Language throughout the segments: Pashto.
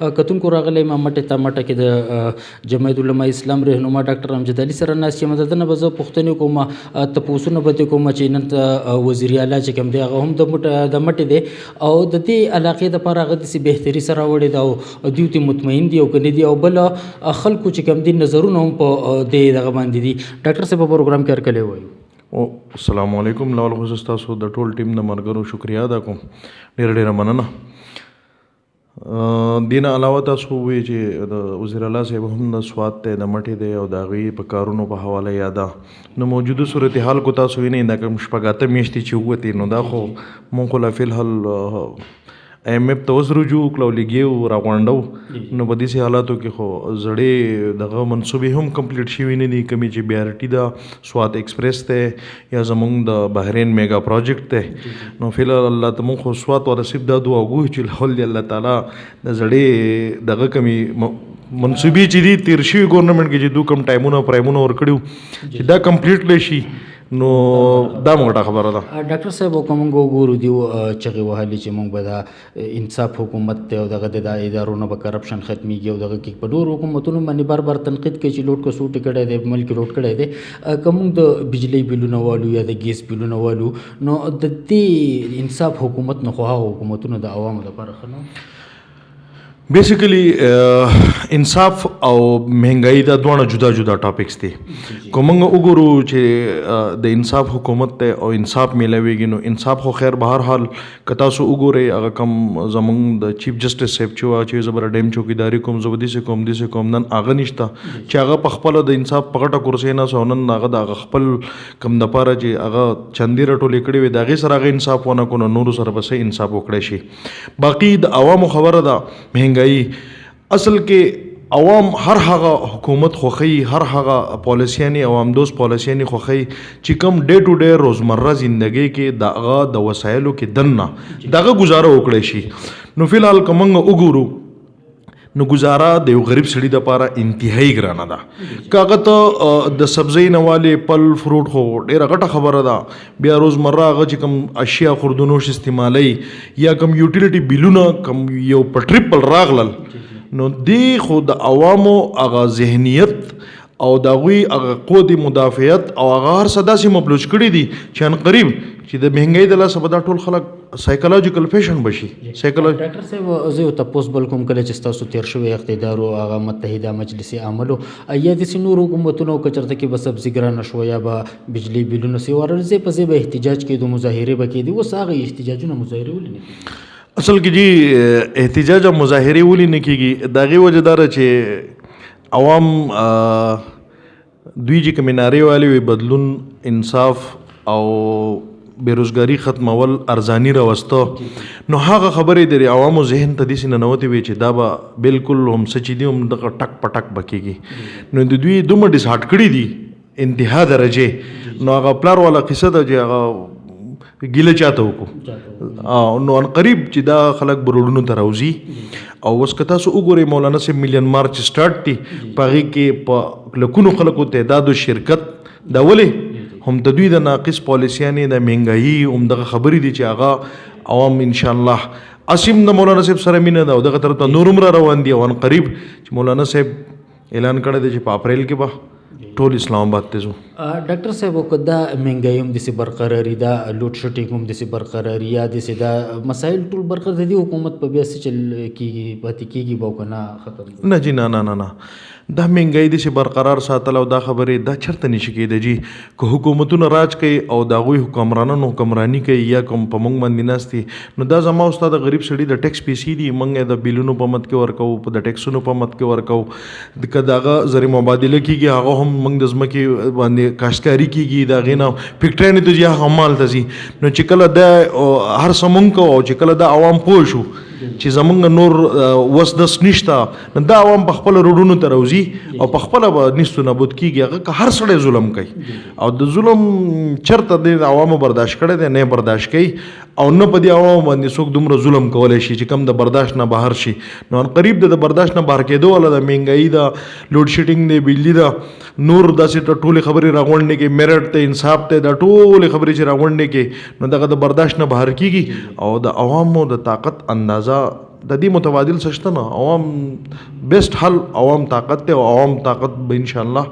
کتونکو راغلی ما مټې ته مټه کې د جمعیت علما اسلام رهنما ډاکټر امجد علي سره ناست یم. د ده نه به زه پوښتنې کوم، تپوسونه به دې کوم چې نن ته وزیر اعلی چې کوم دی هغه هم د مټې دی او د دې علاقې دپاره هغه داسې بهتري سره راوړې ده او دوی ورته مطمئن دي او که نه دي، او بل خلکو چې کوم دي نظرونه هم په دې دغه باندې دي. ډاکټر صاحب په پروګرام کې هرکلی وایو. السلام علیکم. لاول خصوص تاسو د ټول ټیم د ملګرو شکریا ادا کوم، ډېره مننه. دین علاوه تاسو ووایئ چې د وزیر اعلی صاحب هم د سوات دی، د مټې دی او د هغوی په کارونو په حواله یاده نو موجوده صورتحال کو تاسو وینئ دا کوم شپږ اته میاشتې چې ووتې نو دا خو مونږ خو لا فلحال IMF ته اوس رجوع کړو او لګیو راغونډو نو په داسې حالاتو کې خو زړې دغه منصوبې هم کمپلیټ شوي نه دي، کمې چې BRT ده، سوات ایکسپریس دی یا زمونږ د بحرین میگا پروجیکټ دی نو فلحال الله ته مونږ خو سوات ورسیب دا دعا وګورو چې الحمد لله تعالی د زړې دغه کمې منصوبې چې دي تیر شوي ګورنمنټ کې چې دوی کوم ټایمونه پرایمونه ورکړي چې دا کمپلیټلی شي نو دا موږ خبره ده. ډاکټر صاحب که موږ وګورو دیو چغې وهلې چې موږ به دا انصاف حکومت دی او دغه د ادارو نه به کرپشن ختمیږي او دغه کې په ډېرو حکومتونو باندې بار بار تنقید کوي چې لوټ کسوټ کړی دی، ملک لوټ کړی دی. که موږ د بجلی بلونه والو یا د ګیس بلونه والو نو د دې انصاف حکومت نه خو هغه حکومتونه د عوامو لپاره ښه نه بیسیکلی انصاف او مهنګائی دا دواړه جدا جدا ټاپکس دي. که موږ وګورو چې د انصاف حکومت دی او انصاف میلاویږي نو انصاف خو خیر به هر حال که تاسو وګورئ هغه کم زموږ د چیف جسټس صاحب چې وه چې زه به ډیم چوکیداري کوم، زه به داسې کوم نن هغه نشته چې هغه په خپله د انصاف په غټه کرسۍ ناست او نن هغه د هغه خپل کم دپاره چې هغه چندې راټولې کړې وې د هغې سره هغه انصاف ونه کړو نو نورو سره به څه انصاف وکړی شي. باقي د عوامو خبره ده مهنګائی اصل کې عوام هر هغه حکومت خوښوي، هر هغه پالیسیانې عوام دوست پالیسیانې خوښوي چې کوم ډے ټو ډے روزمره زندګۍ کې د هغه د وسایلو کې دننه دغه گزاره وکړی شي. نو فلحال که موږ وګورو نو گزاره د یو غریب سړي دپاره انتهایی ګرانه ده. که هغه ته د سبزۍ نه والې پل فروټ خو ډېره غټه خبره ده، بیا روزمره هغه چې کوم اشیا خوردونوش استعمالوي یا کوم یوټیلیټي بیلونه کوم یو په ټریپل راغلل نو دی خو د عوامو هغه ذهنیت او د هغوی هغه قوت مدافعت او هغه هر څه داسې مبلوج کړي دي چې عنقریب چې د مهنګۍ د لاسه به دا ټول خلک سایکولوژیکل پیشنټ بشي. ډاکټر صاحب زه یو تپوس بل کوم کله چې ستاسو تیر شوی اقتدارو هغه متحده مجلس عملو یا داسې نور حکومتونو که چېرته کې به سبزي ګرانه شوه یا به بجلي بلونه سي ورځې په ځای به احتجاج کېدو، مظاهرې به کېدې، اوس هغه احتجاجونه مظاهرې ولې نه کېږي؟ اصل کې جی احتجاج او مظاهرې ولې نه کېږي د هغې وجه دا ده چې عوام دوی چې کومې نارې والې وي بدلون، انصاف او بیروزګاري ختمول، ارزاني راوسته نو هغه خبرې د عوامو ذهن ته داسې ننوتې وي چې دا به بالکل هم څه چې دي هم دغه ټک په ټک به کېږي. نو د دوی دومره ډسهارډ کړي دي انتها درجې نو هغه پلار والا قصه ده چې هغه ګیله چاته وکړو نو عنقریب چې دا خلک بروډونو ته راوځي. او اوس که تاسو وګورئ مولانا صاحب میلیون مارچ سټارټ دي په هغې کې په لکونو خلکو تعدادو شرکت دا ولې هم د دوی د ناقص پالیسیانې د مهنګايي هم دغه خبرې دي چې هغه عوام انشاءالله اسیم د مولانا صاحب سره مینه ده او دغه طرف ته نور هم را روان دي او عنقریب چې مولانا صاحب اعلان کړی دی چې په اپریل کې به ټول اسلام آباد ته ځو. ډاکټر صاحب که دا مهنګايي هم داسې برقراري، دا لوډ شیډینګ هم داسې برقراري یا داسې دا مسایل ټول برقرار د دې حکومت په بیا څه چل کېږي پاتې کېږي به او که نه ختم؟ نه جی نه دا مهنګايي داسې برقرار ساتل او دا خبرې دا چېرته نشي کېدی جي. که حکومتونه راج کوي او د هغوی حکمرانانو حکمراني کوي یا کوم په موږ باندې ناست دي نو دا زما او ستا د غریب سړي د ټیکس پیسې دي، موږ یې د بیلونو په مد کې ورکوو، په د ټیکسونو په مد کې ورکوو. که د هغه زر مبادله کېږي هغه هم موږ د ځمکې باندې کاشتکاري کېږي د هغې نه فیکټریانې ته ځي هغه هم مالته ځي. نو چې کله دا هر څه موږ کوو او چې کله دا عوام پوه شو چې زمونږ نور وس دس نشته نو دا عوام په خپله روډونو ته راوځي او په خپله به نیستو نابود کېږي. هغه که هر سړی ظلم کوي او د ظلم چېرته د عوامو برداشت کړی دی، نه یې برداشت کوي او نه په دې عوامو باندې څوک دومره ظلم کولی شي چې کم د برداشت نه بهر شي. نو عنقریب د برداشت نه بهر کېدو والا د مهنګايي ده، لوډ شیډینګ دی، بجلي ده، نور داسې ټولې خبرې راغونډې کې میرټ ته انصاف ته دا ټولې خبرې چې راغونډې کې نو دغه د برداشت نه بهر کېږي او د عوامو د طاقت اندازه د دې متبادل سشته نه عوام بیسټ حل عوام طاقت ته او عوام طاقت به ان شاء الله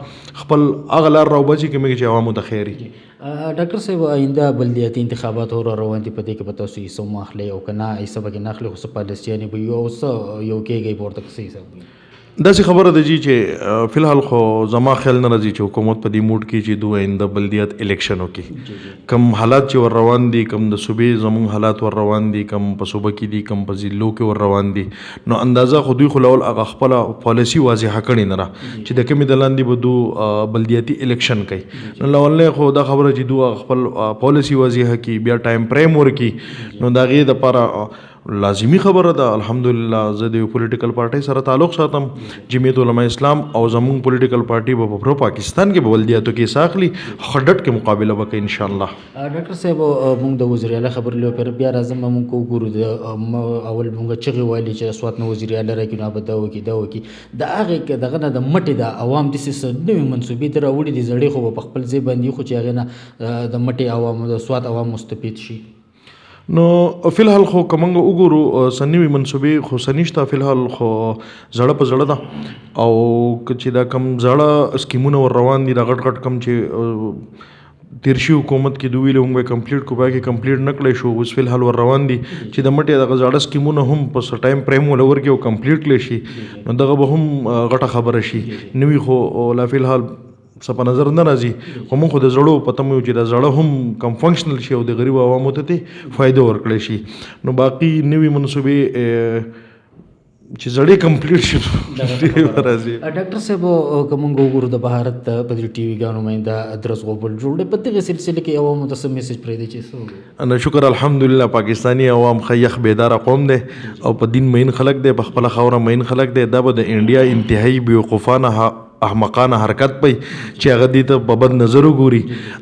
خپل اغلار راوبچي کې چې عوامو ته خیری. ډاکټر صاحب آینده بلدیاتي انتخابات اور روان دي په دې کې په تاسو یې سم اخلي او کنه یې سبا کې ناخلي خو سپالیسیانه به یو کېږي پورته کسي حساب داسې خبره ده جی چې فلحال خو زما خیال نه راځي چې حکومت په دې موډ کې چې دوی آینده بلدیات الیکشن وکړي. کم حالات چې ور روان دي کم د صوبې زمونږ حالات ور روان دي کم په صوبه کې دي کم په ضلعو کې ور روان دي نو اندازه خو دوی خو لول هغه خپله پالیسي واضحه کړې نه ده چې د کومې د لاندې به دو بلدیاتي الیکشن کوي. نو لولنې خو دا خبره چې دو خپل پالیسي واضحه کړي بیا ټایم فریم ورکړي نو د هغې دپاره لازمی خبره ده. الحمدلله زه د یو پولیټیکل پارټۍ سره تعلق ساتم جمعیت علماء اسلام او زمونږ پولیټیکل پارټي به په پاکستان کې به بلدیاتو کې ساخلي خډټ کې مقابله وکړي ان شاء الله. ډاکټر صاحب موږ د وزیر اعلی خبرې لپاره پر بیا راځم موږ کو ګورو د اول موږ چغې وایي چې اصوات نو وزیر اعلی راکې نو به دا وکړي د هغې دغه نه د مټې د عوام داسې نوې منصوبې ته راوړي دي زړې خو په خپل ځای باندې خو چې هغې نه د مټې عوام د اصوات عوام مستفید شي. نو فلحال خو کومنګ وګورو سنوي منصوبې خو سنشته فلحال خو زړه په زړه ده او چې دا کم زړه سکیمونه ور روان دي دا غټ کم چې تیرشي حکومت کې دوی له موږ کمپلیټ کو باقي کمپلیټ نکړې شو اوس فلحال ور روان دي چې د مټې د زړه سکیمونه هم په ټایم فریم ولور کې او کمپلیټ کړي شي نو دغه به هم غټه خبره شي. نوې خو لا فلحال څه په نظر نه راځي خو موږ خو د زړو په تمه یو چې د زړه هم کم فنکشنل شي او د غریب عوامو ته فایده ورکړی شي. نو باقي نوې منصوبې چې زړې کمپلیټ شي راځي. ډاکټر صاحب که موږ وګورو د بهارت په دې ټي وي ګانو نماینده ادرس غوبل جوړ په دغه سلسله کې عوامو ته څه میسج پرېږدي چې انا شکر الحمدلله پاکستانی عوام خیخ بیداره قوم دی او په دین مین خلک دی په خپله خاوره مین خلک دی دا به د انډیا انتهایی بیوقوفانه احمقانه حرکت پي چې هغه دې ته په بد نظر وګوري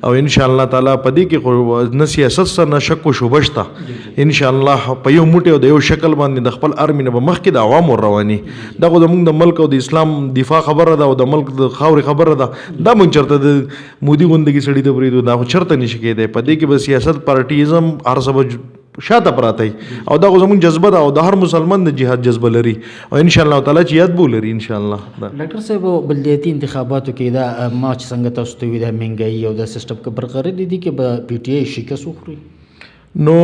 او ان شاء الله تعالی په دې کې خو نه سیاست سره نه شک او شوبه شته ان شاء الله په یو موټی او د یو شکل باندې د خپل ارمي نه به مخکې د عوامو رواني دا خو زموږ د ملک او د اسلام دفاع خبره ده او د ملک د خاورې خبره ده دا مونږ چېرته د مودي غوندګي سړي ته پرېږدو دا خو چېرته نشي کېدی په دې کې به سیاست پارټیزم هر څه به شاته پراته او دا خو زموږ جذبه ده او د هر مسلمان د جهاد جذبه لري او ان شاء الله تعالی چې یاد به ولري ان شاء الله. ډاکټر صاحب بلدیاتي انتخاباتو کې دا ما چې څنګه تاسو ته وي دا مهنګایي او دا سیسټم که برقرار دي کې به پی ټي آی شکست وخوري نو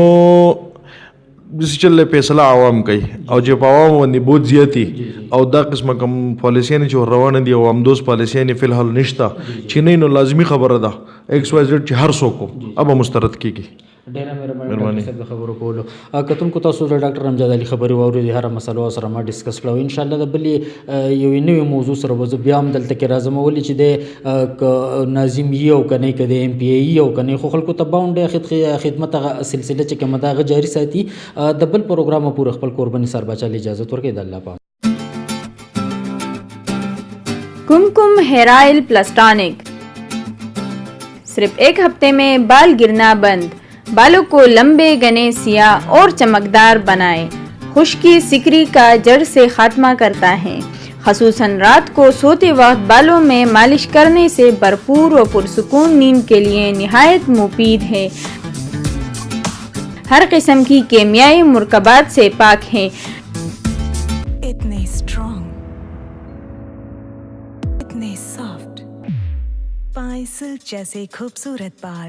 داسې چلې فیصله عوام کوي او چې په عوامو باندې بوج زیاتي او دا قسمه کوم پالیسیانې چې روانه دي او همدوس پالیسیانې فلحال نشته چې نه نو لازمي خبره ده ایکس واي زیډ چې هر څوک ابه مسترد کېږي. ډېره مهرباني صاحب د خبرو کولو. کتونکو تاسو د ډاکټر امجد علي خبرې واورېدې هره مسله سره ما ډسکس کړه او انشاءالله د بلې یوې نوې موضوع سره به زه بیا هم دلته کې راځم ولې چې د ناظم یي او که نه که د ایم پی ای او که نه خو خلکو ته باونډ خدمت هغه سلسله چې کومه ده هغه جاري ساتي د بل پروګرام پورې خپل قرباني سرباچا له اجازت ورکړي د الله پام. कुमकुम hair oil plus tonic सिर्फ एक हफ्ते में बाल गिरना बंद, बालों को लंबे घने सियाह और चमकदार बनाए, खुश्की सिकरी का जड़ से खात्मा करता है। ख़ुसूसन रात को सोते वक्त बालों में मालिश करने से भरपूर और पुरसुकून नींद के लिए निहायत मुफीद है। हर किस्म की केमियाई मुरकबात से पाक है। इतने स्ट्रॉन्ग, इतने सॉफ्ट, पाइसल जैसे खूबसूरत बाल।